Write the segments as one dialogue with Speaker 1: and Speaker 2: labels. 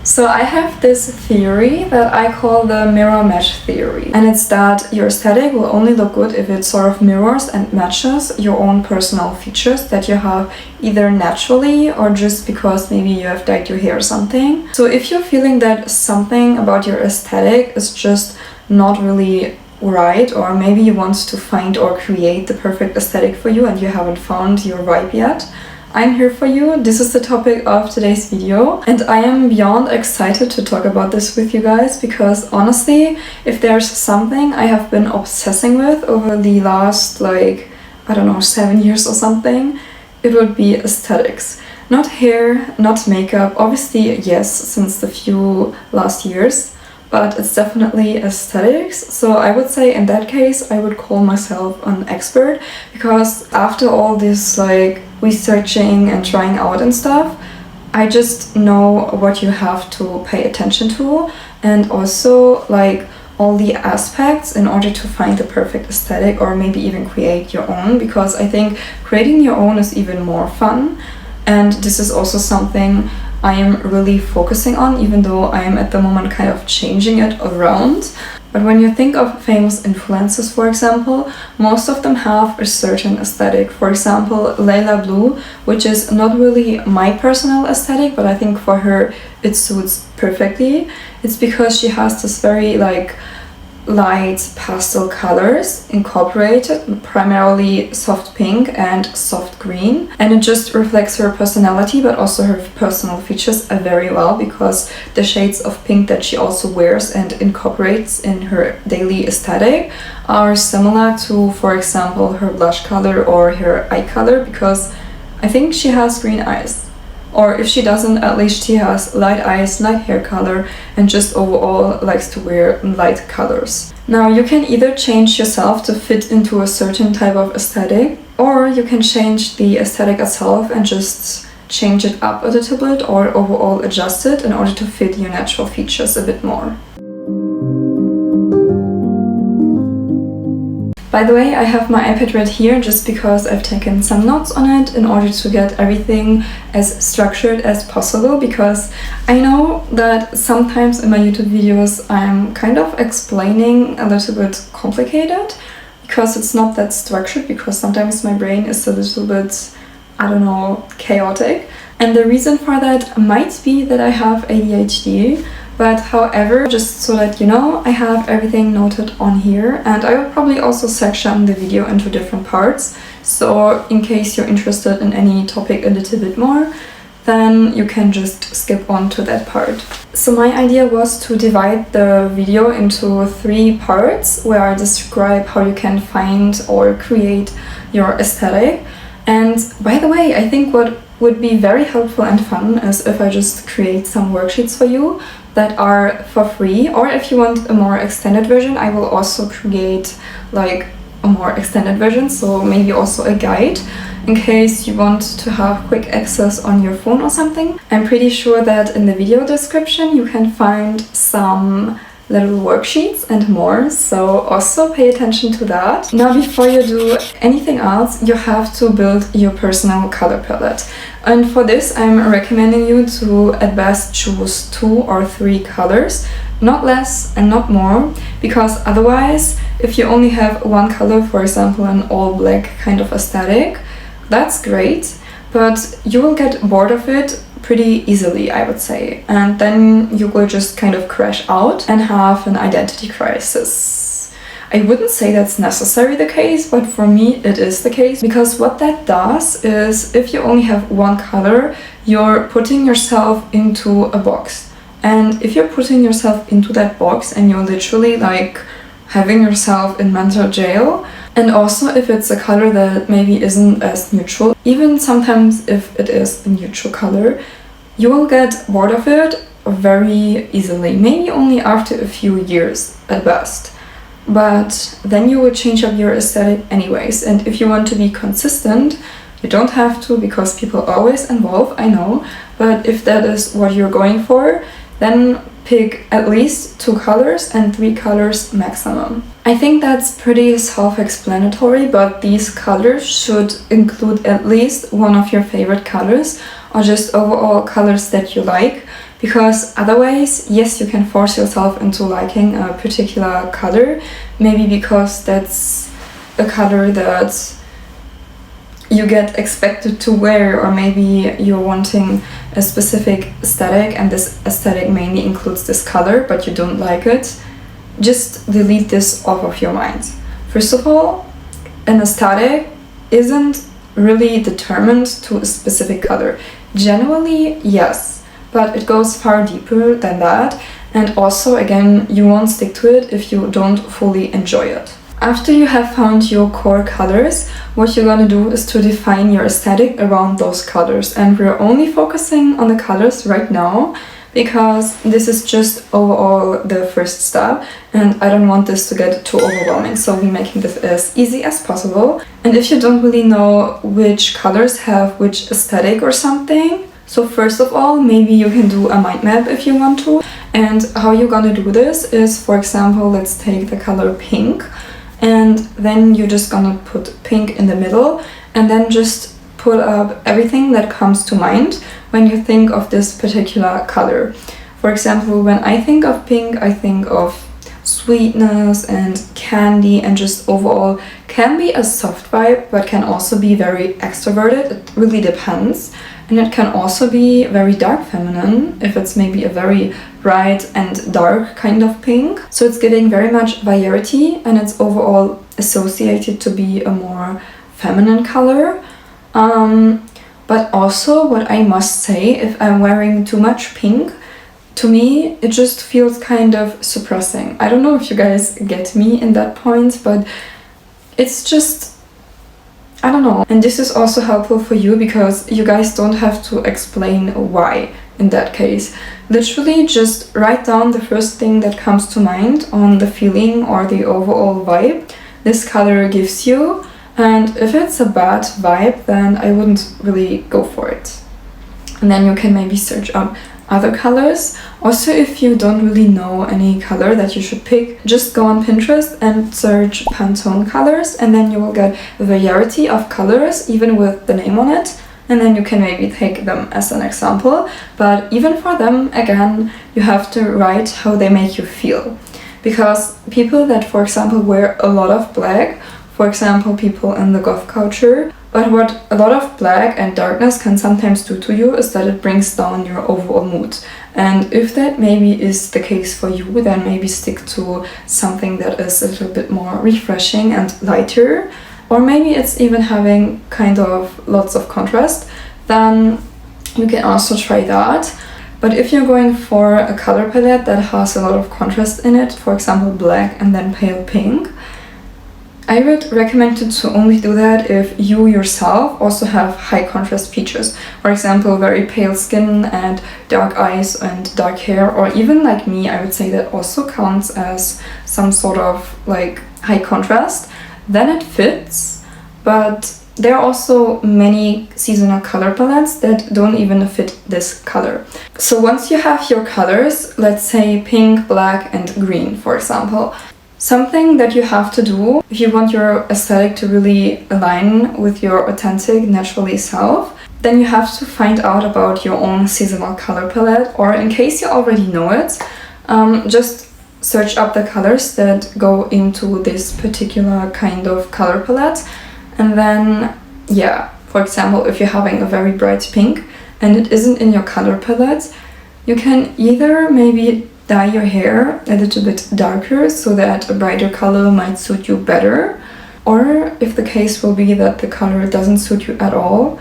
Speaker 1: So I have this theory that I call the mirror match theory, and it's that your aesthetic will only look good if it sort of mirrors and matches your own personal features that you have either naturally or just because maybe you have dyed your hair or something. So if you're feeling that something about your aesthetic is just not really right, or maybe you want to find or create the perfect aesthetic for you and you haven't found your vibe yet, I'm here for you. This is the topic of today's video, and I am beyond excited to talk about this with you guys because honestly, if there's something I have been obsessing with over the last, I don't know, 7 years or something, it would be aesthetics. Not hair, not makeup, obviously yes, since the few last years, but it's definitely aesthetics. So I would say in that case I would call myself an expert, because after all this researching and trying out and stuff, I just know what you have to pay attention to, and also all the aspects in order to find the perfect aesthetic, or maybe even create your own, because I think creating your own is even more fun. And this is also something I am really focusing on, even though I am at the moment kind of changing it around. But when you think of famous influencers, for example, most of them have a certain aesthetic. For example, Layla Blue, which is not really my personal aesthetic, but I think for her it suits perfectly. It's because she has this very light pastel colors incorporated, primarily soft pink and soft green, and it just reflects her personality but also her personal features very well, because the shades of pink that she also wears and incorporates in her daily aesthetic are similar to, for example, her blush color or her eye color, because I think she has green eyes. Or if she doesn't, at least she has light eyes, light hair color, and just overall likes to wear light colors. Now you can either change yourself to fit into a certain type of aesthetic, or you can change the aesthetic itself and just change it up a little bit or overall adjust it in order to fit your natural features a bit more. By the way, I have my iPad right here just because I've taken some notes on it in order to get everything as structured as possible, because I know that sometimes in my YouTube videos I'm kind of explaining a little bit complicated because it's not that structured, because sometimes my brain is a little bit, I don't know, chaotic. And the reason for that might be that I have ADHD. But however, just so that you know, I have everything noted on here, and I will probably also section the video into different parts. So in case you're interested in any topic a little bit more, then you can just skip on to that part. So my idea was to divide the video into 3 parts where I describe how you can find or create your aesthetic. And by the way, I think what would be very helpful and fun is if I just create some worksheets for you that are for free, or if you want a more extended version, I will also create a more extended version, so maybe also a guide in case you want to have quick access on your phone or something. I'm pretty sure that in the video description you can find some little worksheets and more, so also pay attention to that. Now, before you do anything else, you have to build your personal color palette. And for this, I'm recommending you to at best choose 2 or 3 colors, not less and not more, because otherwise, if you only have one color, for example, an all black kind of aesthetic, that's great, but you will get bored of it pretty easily, I would say, and then you will just kind of crash out and have an identity crisis. I wouldn't say that's necessarily the case, but for me it is the case, because what that does is, if you only have one color, you're putting yourself into a box. And if you're putting yourself into that box and you're literally having yourself in mental jail, and also if it's a color that maybe isn't as neutral, even sometimes if it is a neutral color, you will get bored of it very easily, maybe only after a few years at best. But then you will change up your aesthetic anyways, and if you want to be consistent, you don't have to, because people always evolve, I know, but if that is what you're going for, then pick at least 2 colors and 3 colors maximum. I think that's pretty self-explanatory, but these colors should include at least one of your favorite colors, or just overall colors that you like, Because otherwise, yes, you can force yourself into liking a particular color, maybe because that's a color that you get expected to wear, or maybe you're wanting a specific aesthetic and this aesthetic mainly includes this color, but you don't like it. Just delete this off of your mind. First of all, an aesthetic isn't really determined to a specific color. Generally, yes, but it goes far deeper than that, and also, again, you won't stick to it if you don't fully enjoy it. After you have found your core colors, what you're gonna do is to define your aesthetic around those colors, and we're only focusing on the colors right now because this is just overall the first step, and I don't want this to get too overwhelming, so we're making this as easy as possible. And if you don't really know which colors have which aesthetic or something, so first of all, maybe you can do a mind map if you want to. And how you're gonna do this is, for example, let's take the color pink, and then you're just gonna put pink in the middle, and then just pull up everything that comes to mind when you think of this particular color. For example, when I think of pink, I think of sweetness and candy, and just overall can be a soft vibe, but can also be very extroverted. It really depends. And it can also be very dark feminine if it's maybe a very bright and dark kind of pink. So it's giving very much variety, and it's overall associated to be a more feminine color. But also, what I must say, if I'm wearing too much pink, to me it just feels kind of suppressing. I don't know if you guys get me in that point, but it's just, I don't know. And this is also helpful for you because you guys don't have to explain why in that case. Literally just write down the first thing that comes to mind on the feeling or the overall vibe this color gives you. And if it's a bad vibe, then I wouldn't really go for it. And then you can maybe search up other colors. Also, if you don't really know any color that you should pick, just go on Pinterest and search Pantone colors, and then you will get a variety of colors even with the name on it, and then you can maybe take them as an example. But even for them, again, you have to write how they make you feel, because people that, for example, wear a lot of black, for example, people in the goth culture, but what a lot of black and darkness can sometimes do to you is that it brings down your overall mood. And if that maybe is the case for you, then maybe stick to something that is a little bit more refreshing and lighter. Or maybe it's even having kind of lots of contrast, then you can also try that. But if you're going for a color palette that has a lot of contrast in it, for example black and then pale pink, I would recommend you to only do that if you yourself also have high contrast features. For example, very pale skin and dark eyes and dark hair, or even like me, I would say that also counts as some sort of like high contrast. Then it fits, but there are also many seasonal color palettes that don't even fit this color. So once you have your colors, let's say pink, black and green, for example, something that you have to do if you want your aesthetic to really align with your authentic, naturally self, then you have to find out about your own seasonal color palette, or in case you already know it, just search up the colors that go into this particular kind of color palette. And then, yeah, for example, if you're having a very bright pink and it isn't in your color palette, you can either maybe dye your hair a little bit darker so that a brighter color might suit you better, or if the case will be that the color doesn't suit you at all,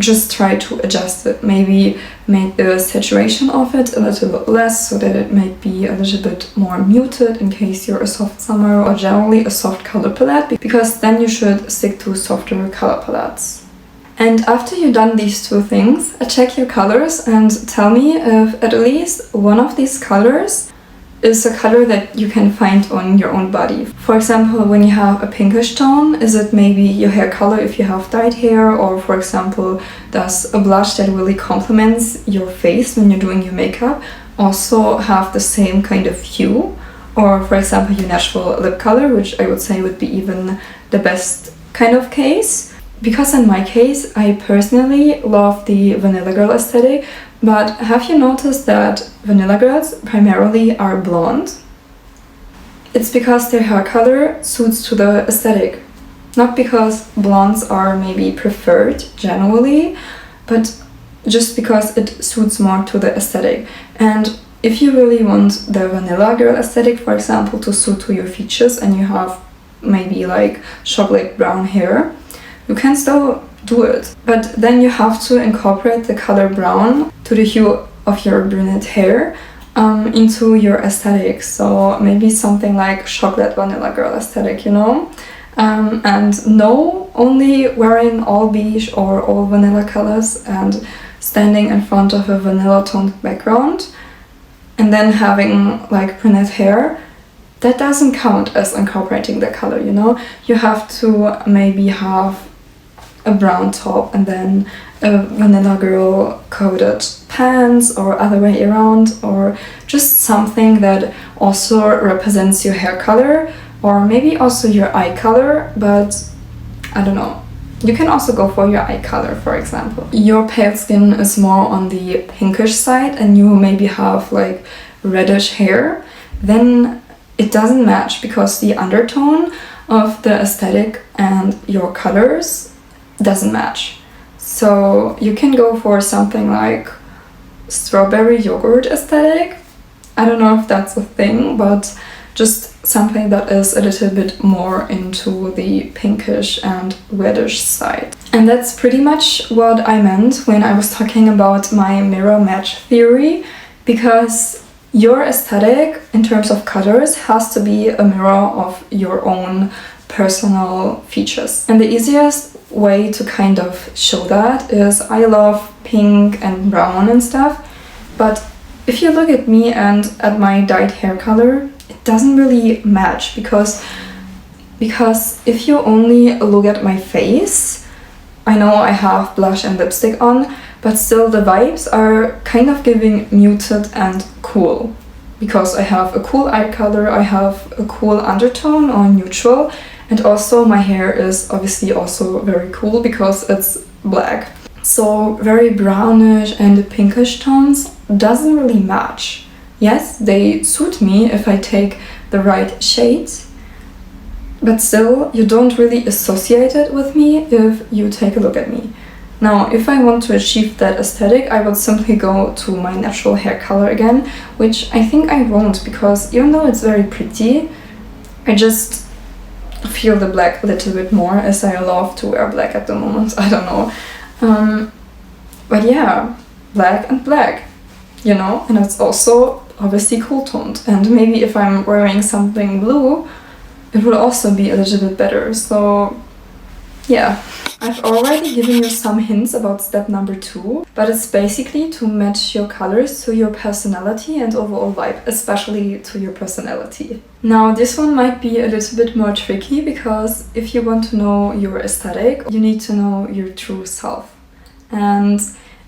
Speaker 1: just try to adjust it. Maybe make the saturation of it a little bit less so that it might be a little bit more muted in case you're a soft summer, or generally a soft color palette, because then you should stick to softer color palettes. And after you've done these two things, check your colors and tell me if at least one of these colors is a color that you can find on your own body. For example, when you have a pinkish tone, is it maybe your hair color if you have dyed hair? Or for example, does a blush that really complements your face when you're doing your makeup also have the same kind of hue? Or for example, your natural lip color, which I would say would be even the best kind of case. because in my case, I personally love the vanilla girl aesthetic, but have you noticed that vanilla girls primarily are blonde? It's because their hair color suits to the aesthetic. Not because blondes are maybe preferred generally, but just because it suits more to the aesthetic. And if you really want the vanilla girl aesthetic, for example, to suit to your features and you have maybe like chocolate brown hair, you can still do it. But then you have to incorporate the color brown to the hue of your brunette hair into your aesthetic. So maybe something like chocolate vanilla girl aesthetic, you know? And no, only wearing all beige or all vanilla colors and standing in front of a vanilla toned background and then having like brunette hair, that doesn't count as incorporating the color, you know? You have to maybe have a brown top and then a vanilla girl coded pants or other way around, or just something that also represents your hair color or maybe also your eye color, but I don't know. You can also go for your eye color, for example. Your pale skin is more on the pinkish side and you maybe have like reddish hair, then it doesn't match because the undertone of the aesthetic and your colors doesn't match. So you can go for something like strawberry yogurt aesthetic. I don't know if that's a thing, but just something that is a little bit more into the pinkish and reddish side. And that's pretty much what I meant when I was talking about my mirror match theory, because your aesthetic in terms of colors has to be a mirror of your own personal features. And the easiest way to kind of show that is I love pink and brown and stuff, but if you look at me and at my dyed hair color, it doesn't really match because if you only look at my face, I know I have blush and lipstick on, but still the vibes are kind of giving muted and cool. Because I have a cool eye color, I have a cool undertone or neutral, and also my hair is obviously also very cool because it's black. So very brownish and pinkish tones doesn't really match. Yes, they suit me if I take the right shades, but still you don't really associate it with me if you take a look at me. Now, if I want to achieve that aesthetic, I would simply go to my natural hair color again, which I think I won't, because even though it's very pretty, I just feel the black a little bit more, as I love to wear black at the moment. I don't know. But yeah, black and black, you know, and it's also obviously cool toned. And maybe if I'm wearing something blue, it will also be a little bit better. So yeah, I've already given you some hints about step number 2, but it's basically to match your colors to your personality and overall vibe, especially to your personality. Now, this one might be a little bit more tricky because if you want to know your aesthetic, you need to know your true self. And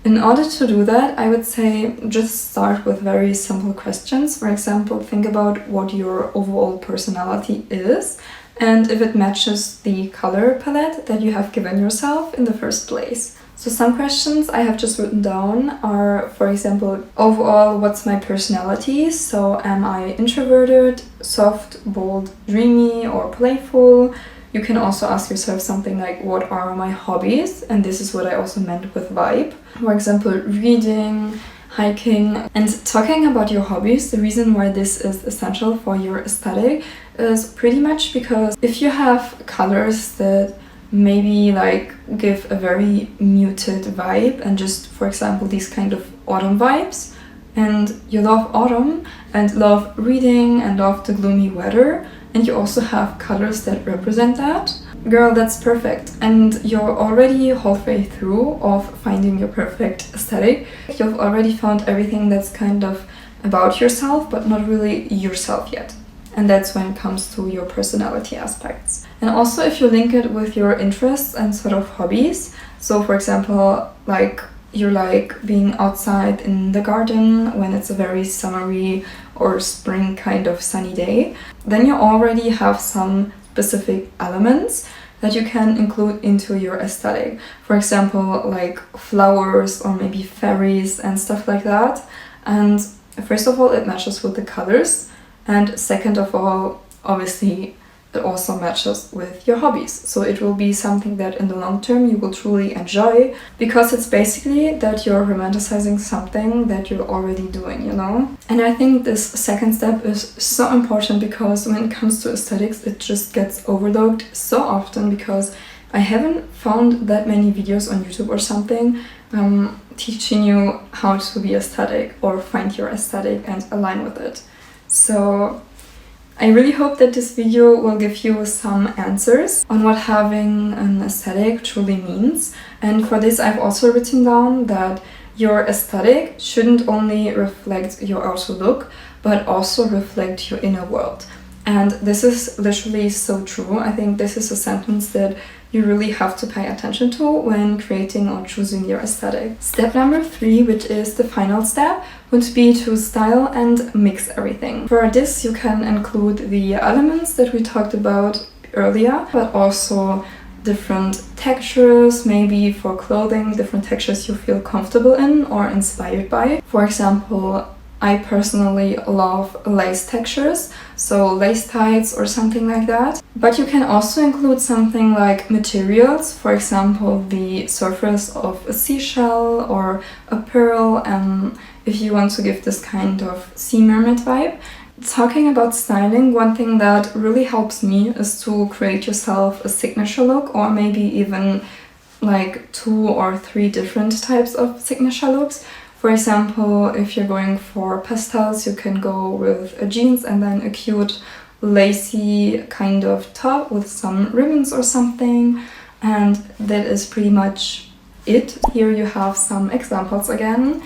Speaker 1: in order to do that, I would say just start with very simple questions. For example, think about what your overall personality is and if it matches the color palette that you have given yourself in the first place. So some questions I have just written down are, for example, overall, what's my personality? So am I introverted, soft, bold, dreamy, or playful? You can also ask yourself something like, what are my hobbies? And this is what I also meant with vibe. For example, reading, hiking. And talking about your hobbies, the reason why this is essential for your aesthetic is pretty much because if you have colors that maybe like give a very muted vibe and just, for example, these kind of autumn vibes, and you love autumn and love reading and love the gloomy weather, and you also have colors that represent that, girl, that's perfect. And you're already halfway through of finding your perfect aesthetic. You've already found everything that's kind of about yourself, but not really yourself yet. And that's when it comes to your personality aspects. And also if you link it with your interests and sort of hobbies, so for example, like you like being outside in the garden when it's a very summery or spring kind of sunny day, then you already have some specific elements that you can include into your aesthetic. For example, like flowers or maybe fairies and stuff like that. And first of all, it matches with the colors, and second of all, obviously, it also matches with your hobbies. So it will be something that in the long term you will truly enjoy, because it's basically that you're romanticizing something that you're already doing, you know? And I think this second step is so important, because when it comes to aesthetics, it just gets overlooked so often, because I haven't found that many videos on YouTube or something teaching you how to be aesthetic or find your aesthetic and align with it. So I really hope that this video will give you some answers on what having an aesthetic truly means. And for this, I've also written down that your aesthetic shouldn't only reflect your outer look, but also reflect your inner world. And this is literally so true. I think this is a sentence that you really have to pay attention to when creating or choosing your aesthetic. Step number 3, which is the final step, would be to style and mix everything. For this, you can include the elements that we talked about earlier, but also different textures, maybe for clothing, different textures you feel comfortable in or inspired by. For example, I personally love lace textures, so lace tights or something like that. But you can also include something like materials, for example, the surface of a seashell or a pearl, if you want to give this kind of sea mermaid vibe. Talking about styling, one thing that really helps me is to create yourself a signature look, or maybe even like 2 or 3 different types of signature looks. For example, if you're going for pastels, you can go with a jeans and then a cute lacy kind of top with some ribbons or something. And that is pretty much it. Here you have some examples again.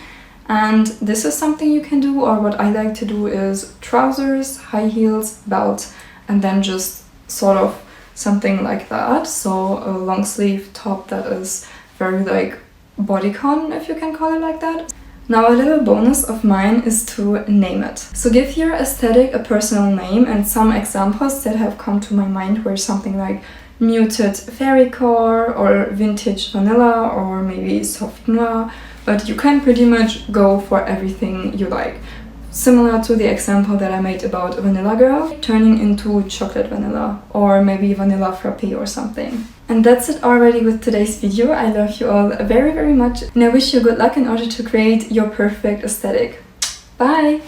Speaker 1: And this is something you can do, or what I like to do is trousers, high heels, belt, and then just sort of something like that. So a long sleeve top that is very like bodycon, if you can call it like that. Now a little bonus of mine is to name it. So give your aesthetic a personal name, and some examples that have come to my mind were something like muted fairycore or vintage vanilla or maybe soft noir, but you can pretty much go for everything you like. Similar to the example that I made about Vanilla Girl, turning into chocolate vanilla or maybe vanilla frappe or something. And that's it already with today's video. I love you all very, very much, and I wish you good luck in order to create your perfect aesthetic. Bye!